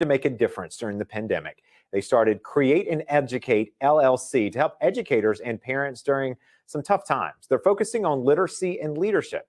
to make a difference during the pandemic. They started Create and Educate LLC to help educators and parents during some tough times. They're focusing on literacy and leadership.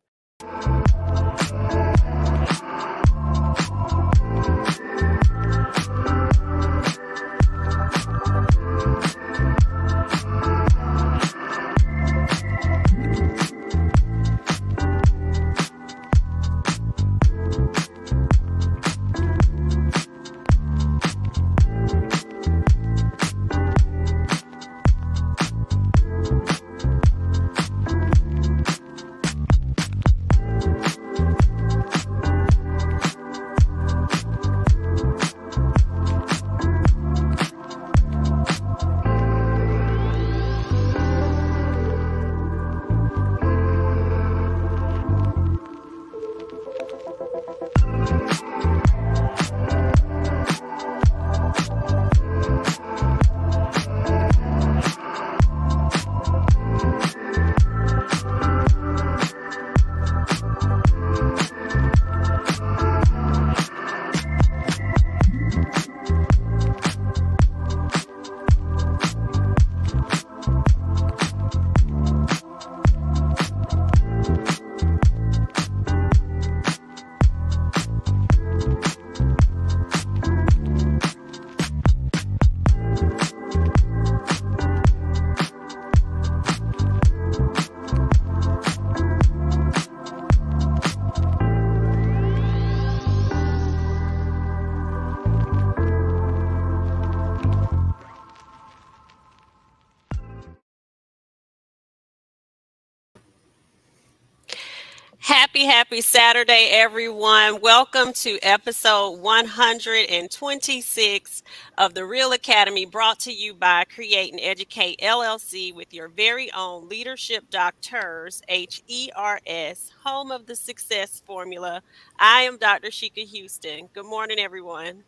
Happy Saturday, everyone. Welcome to episode 126 of the Real Academy, brought to you by Create and Educate LLC with your very own Leadership DoctHers, HERS, home of the success formula. I am Dr. Sheka Houston. Good morning, everyone.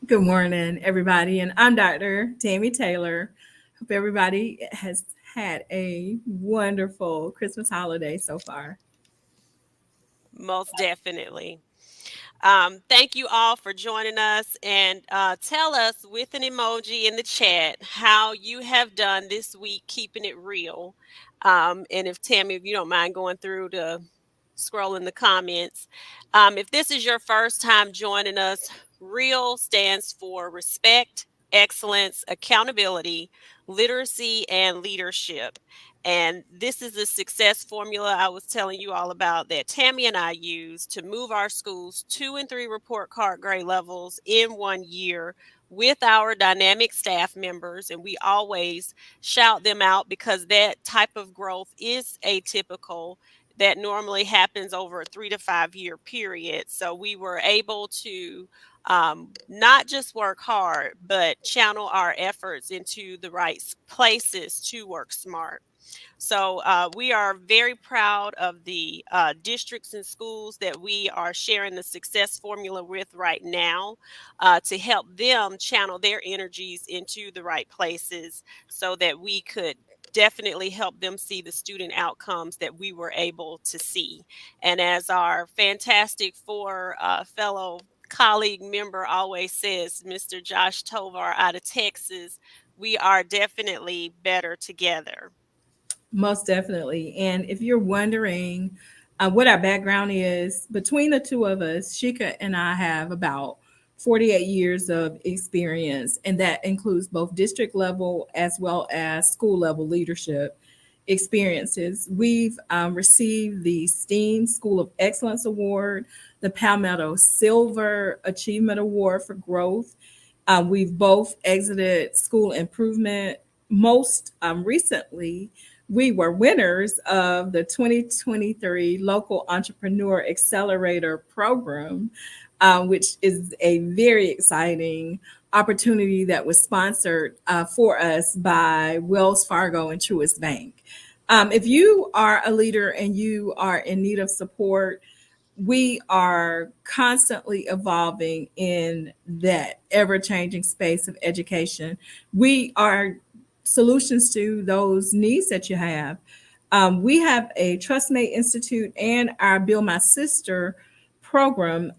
Good morning, everybody. And I'm Dr. Tammy Taylor. Hope everybody has had a wonderful Christmas holiday so far. Most definitely. Thank you all for joining us, and tell us with an emoji in the chat how you have done this week keeping it real. And if Tammy, if you don't mind going through to scroll in the comments. If this is your first time joining us, REAL stands for respect, excellence, accountability, literacy, and leadership. And this is the success formula I was telling you all about that Tammy and I use to move our schools 2 and 3 report card grade levels in 1 year with our dynamic staff members. And we always shout them out because that type of growth is atypical. That normally happens over a 3 to 5 year period. So we were able to not just work hard, but channel our efforts into the right places to work smart. So we are very proud of the districts and schools that we are sharing the success formula with right now to help them channel their energies into the right places so that we could definitely help them see the student outcomes that we were able to see. And as our fantastic fellow colleague member always says, Mr. Josh Tovar out of Texas, we are definitely better together. Most definitely. And if you're wondering what our background is, between the two of us, Sheka and I have about 48 years of experience, and that includes both district level as well as school level leadership experiences. We've received the STEAM School of Excellence Award, the Palmetto Silver Achievement Award for Growth. We've both exited school improvement. Most recently, we were winners of the 2023 Local Entrepreneur Accelerator Program, which is a very exciting opportunity that was sponsored for us by Wells Fargo and Truist Bank. If you are a leader and you are in need of support, we are constantly evolving in that ever-changing space of education. We are solutions to those needs that you have. We have a TrustMate Institute and our Build My Sister program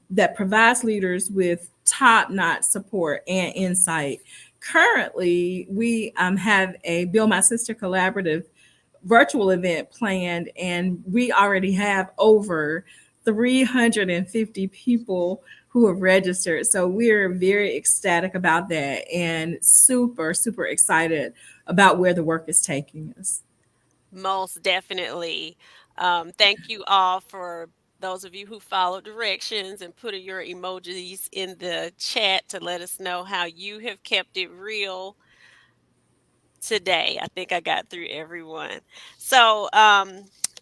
that provides leaders with top-notch support and insight. Currently, we have a Build My Sister collaborative virtual event planned, and we already have over 350 people who have registered. So we're very ecstatic about that and super, super excited about where the work is taking us. Most definitely. Thank you all for those of you who followed directions and put your emojis in the chat to let us know how you have kept it real today. I think I got through everyone. So,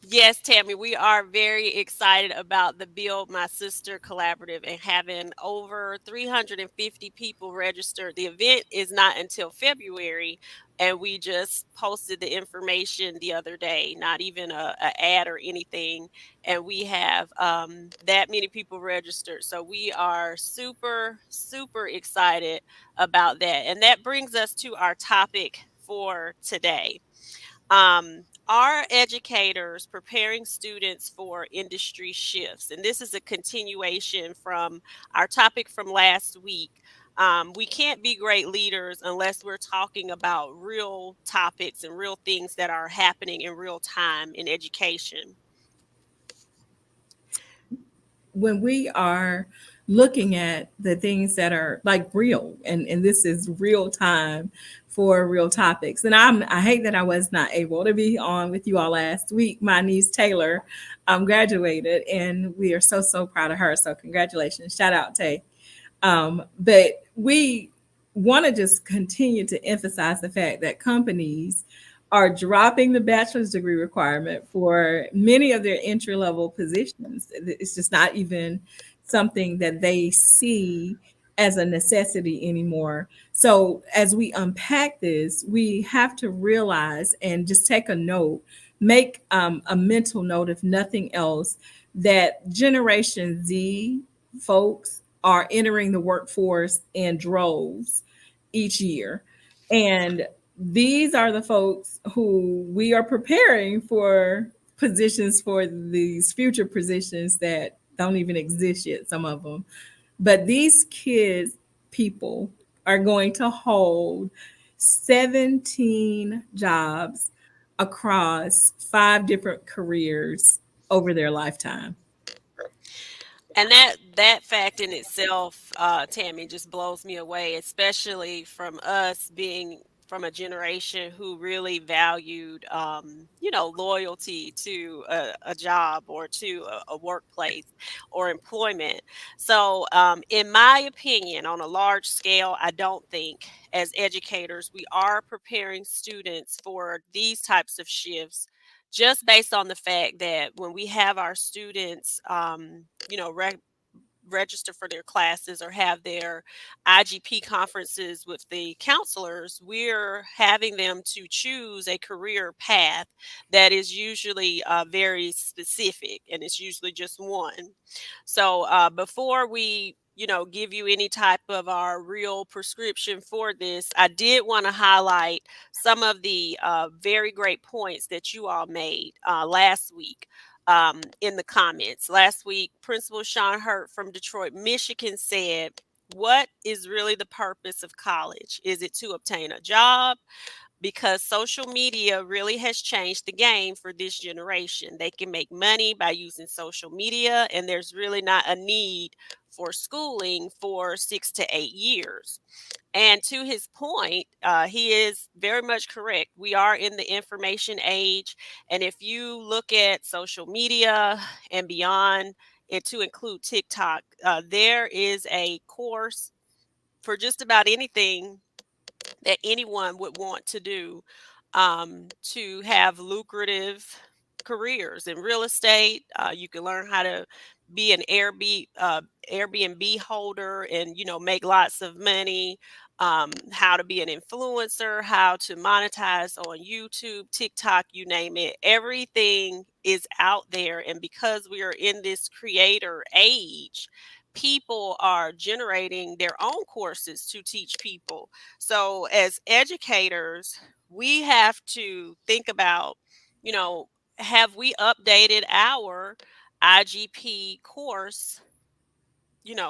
yes, Tammy, we are very excited about the Build My Sister collaborative and having over 350 people registered. The event is not until February, and we just posted the information the other day, not even a ad or anything. And we have that many people registered. So we are super, super excited about that. And that brings us to our topic for today. Are educators preparing students for industry shifts? And this is a continuation from our topic from last week. We can't be great leaders unless we're talking about real topics and real things that are happening in real time in education. When we are looking at the things that are like real, and this is real time for real topics, and I hate that I was not able to be on with you all last week. My niece Taylor graduated, and we are so, so proud of her. So congratulations, shout out Tay. But we want to just continue to emphasize the fact that companies are dropping the bachelor's degree requirement for many of their entry level positions. It's just not even something that they see as a necessity anymore. So, as we unpack this, we have to realize and just take a note, make a mental note, if nothing else, that Generation Z folks are entering the workforce in droves each year. And these are the folks who we are preparing for positions, for these future positions that don't even exist yet, some of them. But these kids, people, are going to hold 17 jobs across 5 different careers over their lifetime. And that fact in itself, Tammy, just blows me away, especially from us being from a generation who really valued, loyalty to a job or to a workplace or employment. So, in my opinion, on a large scale, I don't think as educators we are preparing students for these types of shifts just based on the fact that when we have our students, register for their classes or have their IGP conferences with the counselors, we're having them to choose a career path that is usually very specific, and it's usually just one. So before we give you any type of our real prescription for this, I did want to highlight some of the very great points that you all made last week in the comments. Last week, Principal Sean Hurt from Detroit, Michigan said, "What is really the purpose of college? Is it to obtain a job? Because social media really has changed the game for this generation. They can make money by using social media, and there's really not a need for schooling for 6 to 8 years." And to his point, he is very much correct. We are in the information age. And if you look at social media and beyond, and to include TikTok, there is a course for just about anything that anyone would want to do to have lucrative careers in real estate. You can learn how to be an Airbnb holder and make lots of money. How to be an influencer, how to monetize on YouTube, TikTok, you name it. Everything is out there, and because we are in this creator age, people are generating their own courses to teach people. So, as educators, we have to think about, you know, have we updated our IGP course,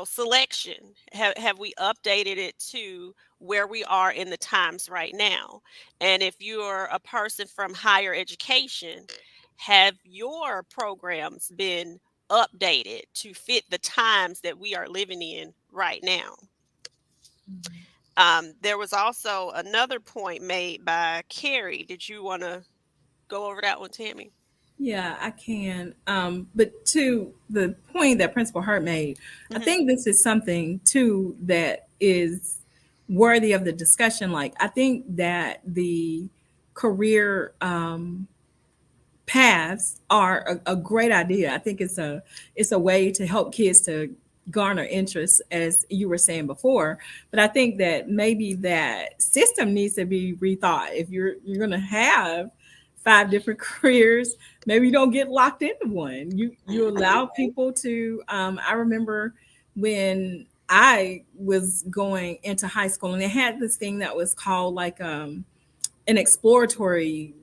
selection? Have we updated it to where we are in the times right now? And if you're a person from higher education, have your programs been updated to fit the times that we are living in right now? There was also another point made by Carrie. Did you want to go over that one, Tammy? Yeah, I can. But to the point that Principal Hart made, I Hmm. think this is something too that is worthy of the discussion. Like, I think that the career paths are a great idea. I think it's a way to help kids to garner interest, as you were saying before. But I think that maybe that system needs to be rethought. If you're going to have five different careers, maybe you don't get locked into one. You Hmm. allow people to. I remember when I was going into high school, and they had this thing that was called like an exploratory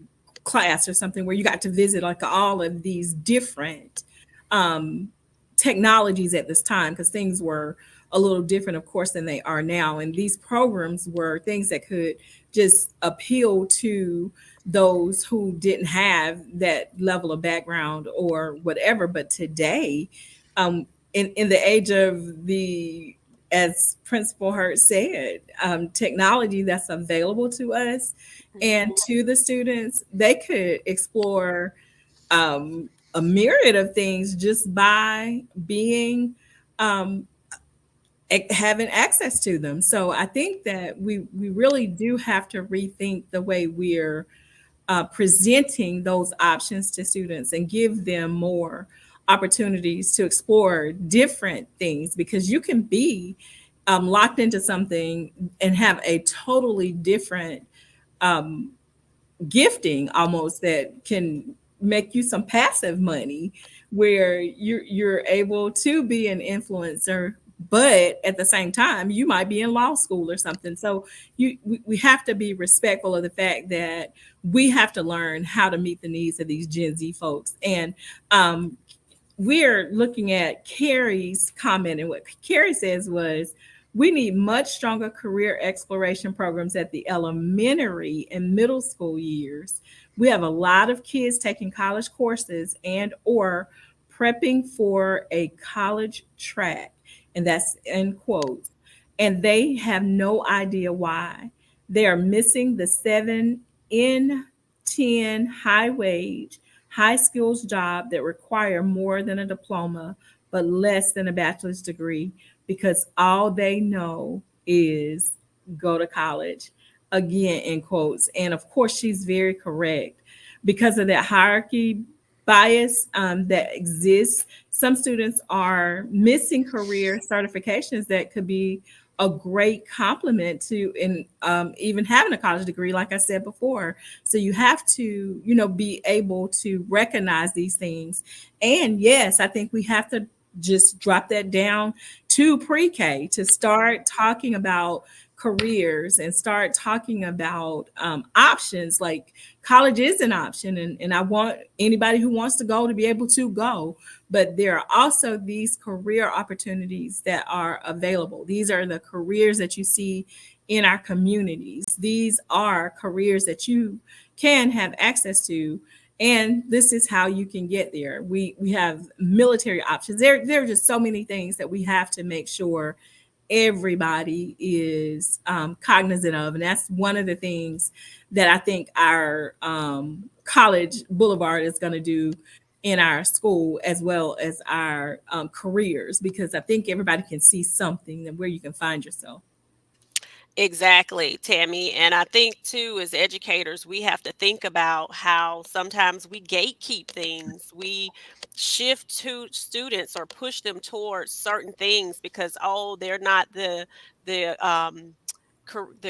class or something where you got to visit like all of these different um, technologies at this time, because things were a little different, of course, than they are now. And these programs were things that could just appeal to those who didn't have that level of background or whatever. But today, in the age of the, as Principal Hurt said, technology that's available to us and to the students, they could explore a myriad of things just by being um, having access to them. So I think that we really do have to rethink the way we're presenting those options to students and give them more opportunities to explore different things, because you can be locked into something and have a totally different um, gifting almost that can make you some passive money, where you're able to be an influencer, but at the same time you might be in law school or something. So we have to be respectful of the fact that we have to learn how to meet the needs of these Gen Z folks. And we're looking at Carrie's comment, and what Carrie says was, we need much stronger career exploration programs at the elementary and middle school years. We have a lot of kids taking college courses and or prepping for a college track, and that's in quotes, and they have no idea why. They are missing the 7 in 10 high wage, high skills job that require more than a diploma but less than a bachelor's degree, because all they know is go to college, again in quotes. And of course she's very correct. Because of that hierarchy bias that exists, some students are missing career certifications that could be a great complement to, in even having a college degree, like I said before. So you have to, be able to recognize these things. And yes, I think we have to just drop that down to pre-K to start talking about careers and start talking about options. Like, college is an option, and I want anybody who wants to go to be able to go. But there are also these career opportunities that are available. These are the careers that you see in our communities. These are careers that you can have access to, and this is how you can get there. We have military options. There are just so many things that we have to make sure everybody is cognizant of, and that's one of the things that I think our college boulevard is going to do in our school, as well as our careers, because I think everybody can see something and where you can find yourself. Exactly, Tammy. And I think too, as educators, we have to think about how sometimes we gatekeep things. We shift to students or push them towards certain things because, oh, they're not the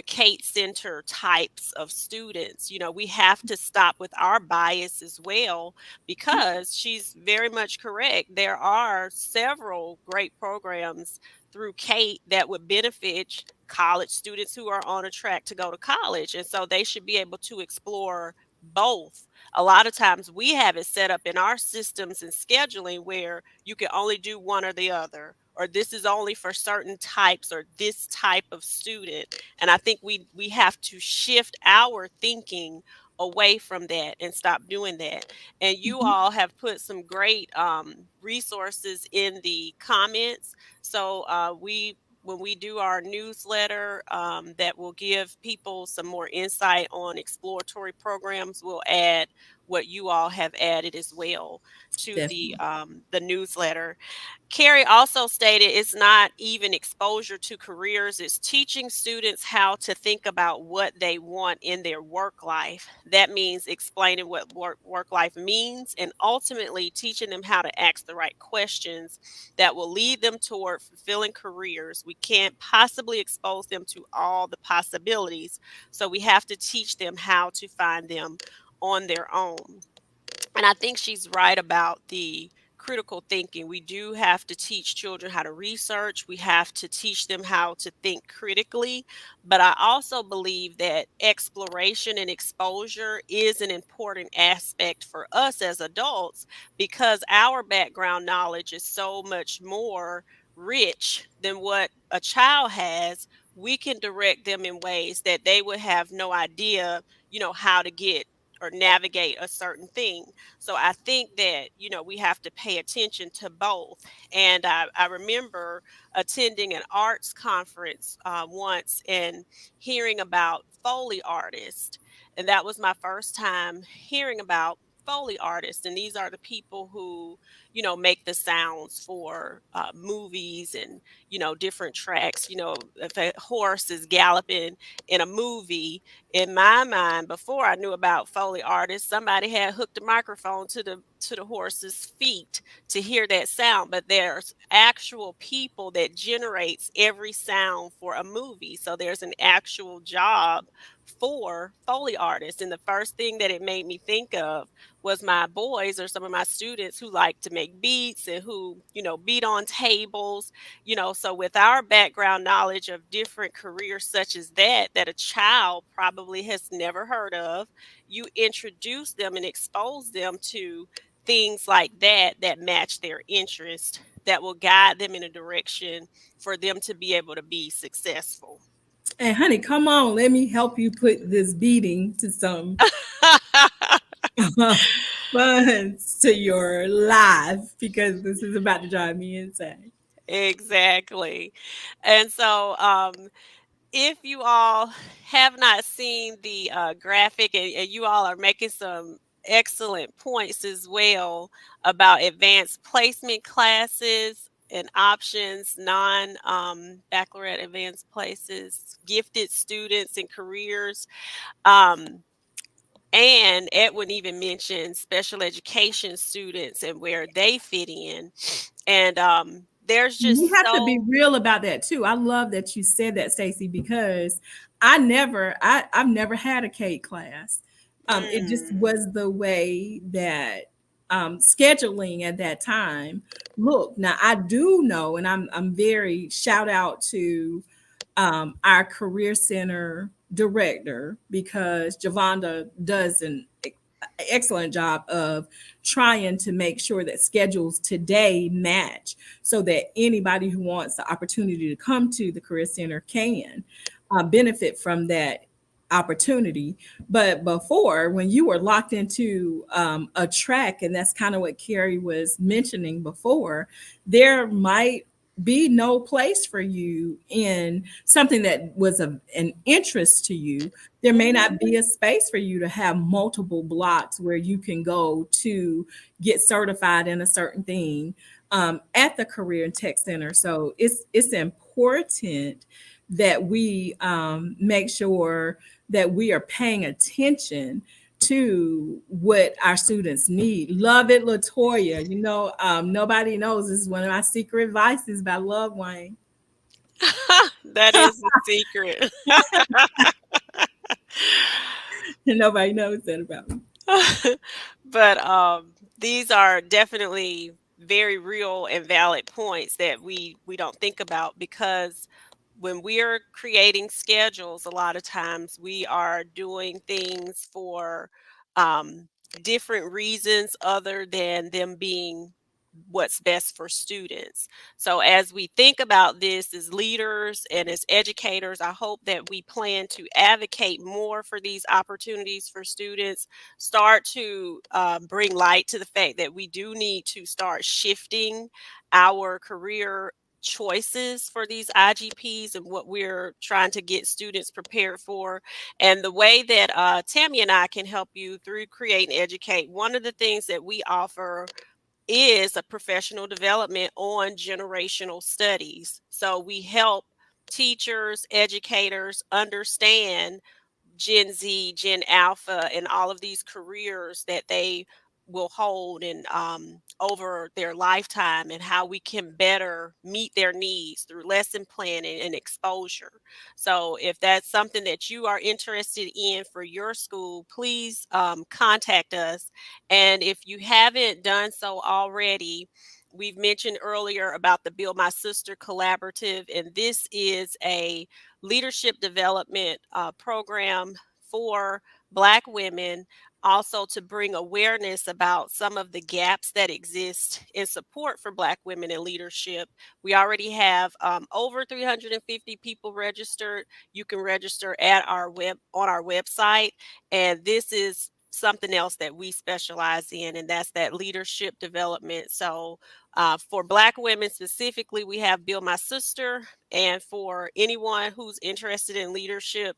Kate Center types of students. We have to stop with our bias as well, because she's very much correct. There are several great programs through Kate that would benefit college students who are on a track to go to college. And so they should be able to explore both. A lot of times we have it set up in our systems and scheduling where you can only do one or the other, or this is only for certain types or this type of student. And I think we have to shift our thinking away from that and stop doing that. And you Mhm. all have put some great resources in the comments. So we when we do our newsletter that will give people some more insight on exploratory programs, we'll add what you all have added as well to Definitely. the newsletter. Carrie also stated it's not even exposure to careers, it's teaching students how to think about what they want in their work life. That means explaining what work life means and ultimately teaching them how to ask the right questions that will lead them toward fulfilling careers. We can't possibly expose them to all the possibilities, so we have to teach them how to find them on their own. And I think she's right about the critical thinking. We do have to teach children how to research. We have to teach them how to think critically. But I also believe that exploration and exposure is an important aspect for us as adults because our background knowledge is so much more rich than what a child has. We can direct them in ways that they would have no idea, how to get or navigate a certain thing. So I think that, we have to pay attention to both. And I remember attending an arts conference once and hearing about Foley artists. And that was my first time hearing about Foley artists. And these are the people who, make the sounds for movies and, different tracks. If a horse is galloping in a movie, in my mind, before I knew about Foley artists, somebody had hooked a microphone to the horse's feet to hear that sound. But there's actual people that generates every sound for a movie. So there's an actual job for Foley artists. And the first thing that it made me think of was my boys or some of my students who like to make beats and who, beat on tables. So with our background knowledge of different careers such as that a child probably has never heard of, you introduce them and expose them to things like that match their interest, that will guide them in a direction for them to be able to be successful. Hey, honey, come on. Let me help you put this beating to some funds to your life because this is about to drive me insane. Exactly. And so if you all have not seen the graphic, and you all are making some excellent points as well about advanced placement classes and options, non baccalaureate advanced places, gifted students and careers. Um, and Edwin even mentioned special education students and where they fit in. And there's We just have to be so. real about that too. I love that you said that, Stacey, because I've never had a cake class. It just Mm, was the way that scheduling at that time looked. Now I do know, and I'm very shout out to our career center director because Javonda does an excellent job of trying to make sure that schedules today match so that anybody who wants the opportunity to come to the career center can benefit from that opportunity. But before, when you were locked into a track, and that's kind of what Carrie was mentioning before, there might be no place for you in something that was an interest to you. There may not mhm. be a space for you to have multiple blocks where you can go to get certified in a certain thing at the Career and Tech Center. So it's important that we make sure that we are paying attention to what our students need. Love it, Latoya. Nobody knows this is one of my secret vices, but I love Wayne. That is the secret. And nobody knows that about me. But these are definitely very real and valid points that we don't think about, because when we're creating schedules, a lot of times we are doing things for different reasons other than them being what's best for students. So as we think about this as leaders and as educators, I hope that we plan to advocate more for these opportunities for students, start to bring light to the fact that we do need to start shifting our career choices for these IGPs and what we're trying to get students prepared for. And the way that Tammy and I can help you through Create and Educate, one of the things that we offer is a professional development on generational studies. So we help teachers, educators understand Gen Z, Gen Alpha, and all of these careers that they will hold and over their lifetime, and how we can better meet their needs through lesson planning and exposure. So if that's something that you are interested in for your school, please contact us. And if you haven't done so already, we've mentioned earlier about the Build My Sister Collaborative, and this is a leadership development program for Black women, also to bring awareness about some of the gaps that exist in support for Black women in leadership. We already have over 350 people registered. You can register at our on our website, and this is something else that we specialize in, and that's that leadership development. So for Black women specifically, we have Build My Sister, and for anyone who's interested in leadership,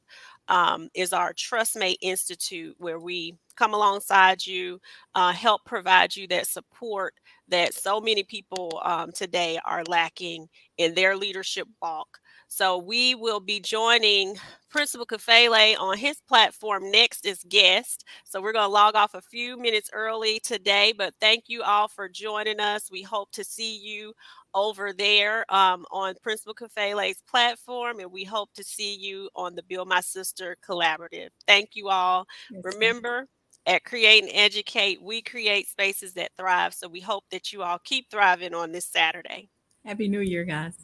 is our TrustMate Institute, where we come alongside you, help provide you that support that so many people today are lacking in their leadership walk. So we will be joining Principal Kafele on his platform next as guest. So we're going to log off a few minutes early today, but thank you all for joining us. We hope to see you over there on Principal Kafele's platform, and we hope to see you on the Build My Sister Collaborative. Thank you all. Yes, Remember, at Create and Educate, we create spaces that thrive. So we hope that you all keep thriving on this Saturday. Happy New Year, guys.